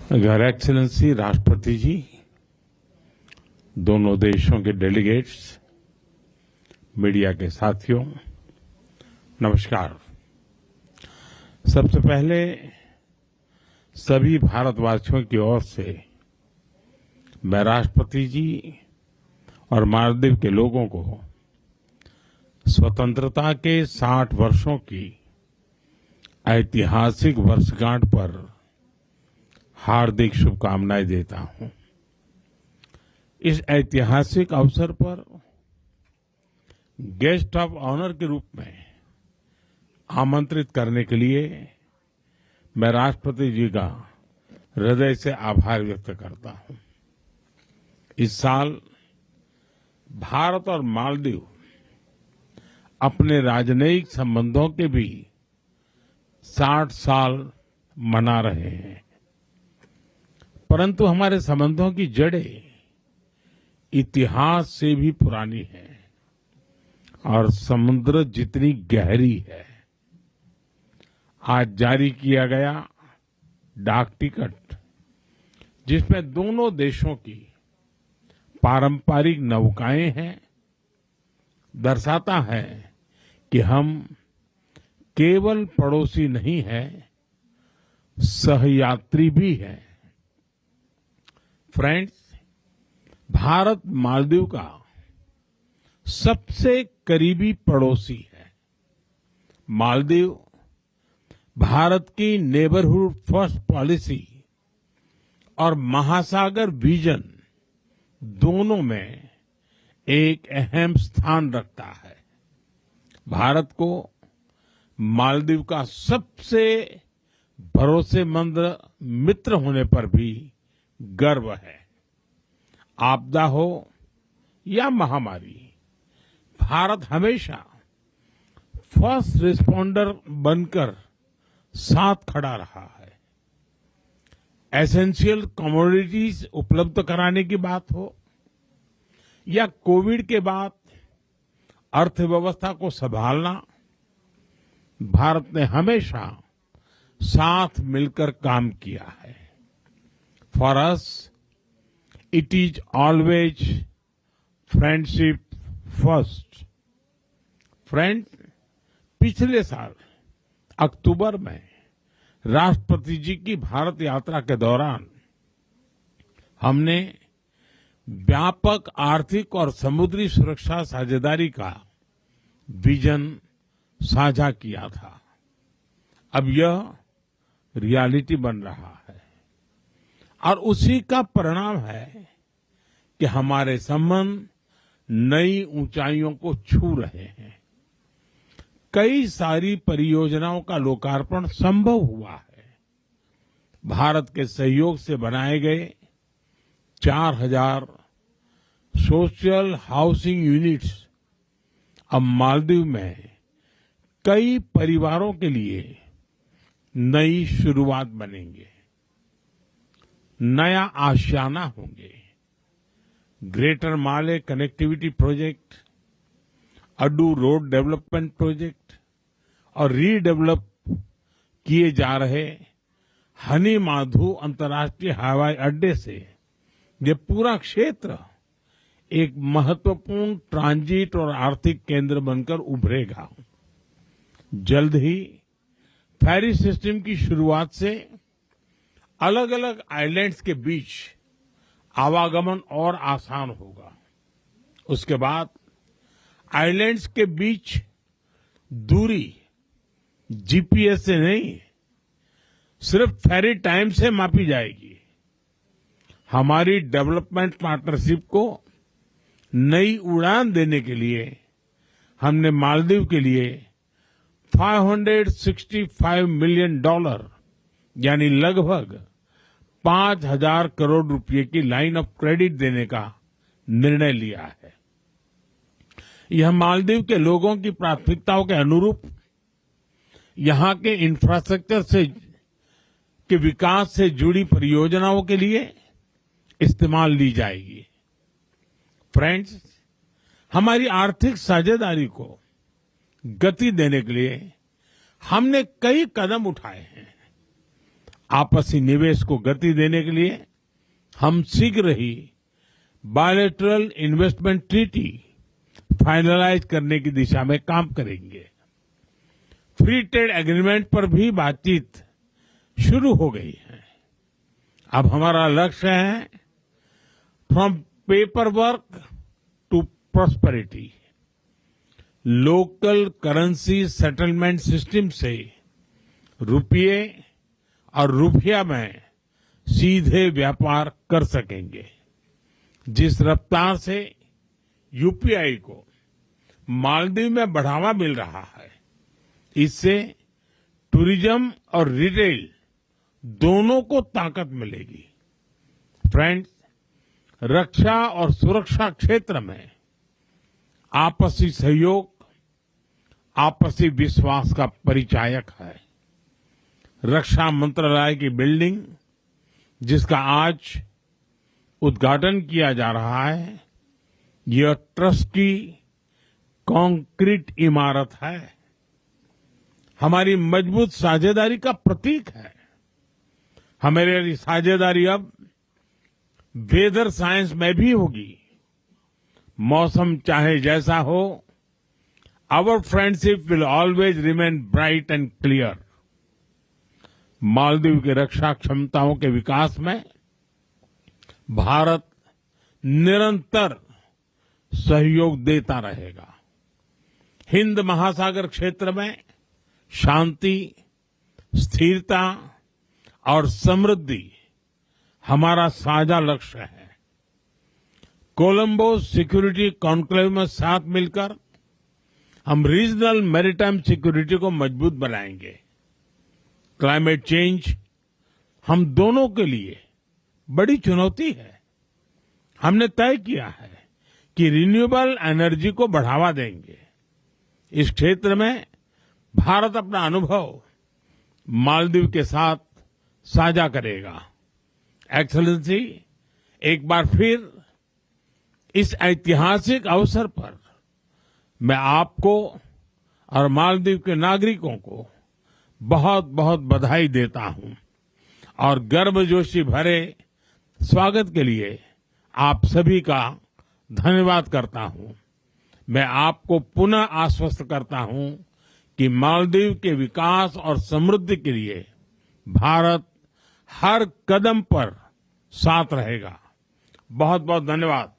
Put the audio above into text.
Your excellency राष्ट्रपति जी, दोनों देशों के डेलीगेट्स, मीडिया के साथियों, नमस्कार। सबसे पहले सभी भारतवासियों की ओर से मैं राष्ट्रपति जी और मालदीव के लोगों को स्वतंत्रता के 60 वर्षों की ऐतिहासिक वर्षगांठ पर हार्दिक शुभकामनाएं देता हूं। इस ऐतिहासिक अवसर पर गेस्ट ऑफ ऑनर के रूप में आमंत्रित करने के लिए मैं राष्ट्रपति जी का हृदय से आभार व्यक्त करता हूं। इस साल भारत और मालदीव अपने राजनयिक संबंधों के भी 60 साल मना रहे हैं, परंतु हमारे संबंधों की जड़ें इतिहास से भी पुरानी है और समुद्र जितनी गहरी है। आज जारी किया गया डाक टिकट, जिसमें दोनों देशों की पारंपरिक नौकाएं हैं, दर्शाता है कि हम केवल पड़ोसी नहीं हैं, सहयात्री भी हैं। फ्रेंड्स, भारत मालदीव का सबसे करीबी पड़ोसी है। मालदीव भारत की नेबरहुड फर्स्ट पॉलिसी और महासागर विजन दोनों में एक अहम स्थान रखता है। भारत को मालदीव का सबसे भरोसेमंद मित्र होने पर भी गर्व है। आपदा हो या महामारी, भारत हमेशा फर्स्ट रिस्पॉन्डर बनकर साथ खड़ा रहा है। एसेंशियल कमोडिटीज उपलब्ध कराने की बात हो या कोविड के बाद अर्थव्यवस्था को संभालना, भारत ने हमेशा साथ मिलकर काम किया है। For us it is always friendship first. Friend, पिछले साल अक्टूबर में राष्ट्रपति जी की भारत यात्रा के दौरान हमने व्यापक आर्थिक और समुद्री सुरक्षा साझेदारी का विजन साझा किया था। अब यह रियलिटी बन रहा है और उसी का परिणाम है कि हमारे संबंध नई ऊंचाइयों को छू रहे हैं। कई सारी परियोजनाओं का लोकार्पण संभव हुआ है। भारत के सहयोग से बनाए गए 4000 सोशल हाउसिंग यूनिट्स अब मालदीव में कई परिवारों के लिए नई शुरुआत बनेंगे, नया आशियाना होंगे। Greater Male connectivity project, Addu road development project और रीडेवलप किए जा रहे हनी माधु अंतर्राष्ट्रीय हवाई अड्डे से ये पूरा क्षेत्र एक महत्वपूर्ण ट्रांजिट और आर्थिक केंद्र बनकर उभरेगा। जल्द ही फेरी सिस्टम की शुरुआत से अलग अलग आइलैंड्स के बीच आवागमन और आसान होगा। उसके बाद आइलैंड्स के बीच दूरी जीपीएस से नहीं, सिर्फ फेरी टाइम से मापी जाएगी। हमारी डेवलपमेंट पार्टनरशिप को नई उड़ान देने के लिए हमने मालदीव के लिए $565 मिलियन यानी लगभग 5000 करोड़ रुपए की लाइन ऑफ क्रेडिट देने का निर्णय लिया है। यह मालदीव के लोगों की प्राथमिकताओं के अनुरूप यहां के इंफ्रास्ट्रक्चर से के विकास से जुड़ी परियोजनाओं के लिए इस्तेमाल ली जाएगी। फ्रेंड्स, हमारी आर्थिक साझेदारी को गति देने के लिए हमने कई कदम उठाए हैं। आपसी निवेश को गति देने के लिए हम शीघ्र ही बायलैटरल इन्वेस्टमेंट ट्रीटी फाइनलाइज करने की दिशा में काम करेंगे। फ्री ट्रेड एग्रीमेंट पर भी बातचीत शुरू हो गई है। अब हमारा लक्ष्य है from paper work to prosperity. Local currency settlement system से रुपये और रुपया में सीधे व्यापार कर सकेंगे। जिस रफ्तार से यूपीआई को मालदीव में बढ़ावा मिल रहा है, इससे टूरिज्म और रिटेल दोनों को ताकत मिलेगी। फ्रेंड्स, रक्षा और सुरक्षा क्षेत्र में आपसी सहयोग आपसी विश्वास का परिचायक है। रक्षा मंत्रालय की बिल्डिंग, जिसका आज उद्घाटन किया जा रहा है, यह ट्रस्ट की कंक्रीट इमारत है। हमारी मजबूत साझेदारी का प्रतीक है। हमारी साझेदारी अब वेदर साइंस में भी होगी। मौसम चाहे जैसा हो, our friendship will always remain bright and clear. Maldives की रक्षा क्षमताओं के विकास में भारत निरंतर सहयोग देता रहेगा। हिंद महासागर क्षेत्र में शांति, स्थिरता और समृद्धि हमारा साझा लक्ष्य है। कोलंबो सिक्योरिटी कॉन्क्लेव में साथ मिलकर हम रीजनल मैरीटाइम सिक्योरिटी को मजबूत बनाएंगे। क्लाइमेट चेंज हम दोनों के लिए बड़ी चुनौती है। हमने तय किया है कि रिन्यूएबल एनर्जी को बढ़ावा देंगे। इस क्षेत्र में भारत अपना अनुभव मालदीव के साथ साझा करेगा। एक्सेलेंसी, एक बार फिर इस ऐतिहासिक अवसर पर मैं आपको और मालदीव के नागरिकों को बहुत बहुत बधाई देता हूं और गर्मजोशी भरे स्वागत के लिए आप सभी का धन्यवाद करता हूं। मैं आपको पुनः आश्वस्त करता हूं कि मालदीव के विकास और समृद्धि के लिए भारत हर कदम पर साथ रहेगा। बहुत बहुत धन्यवाद।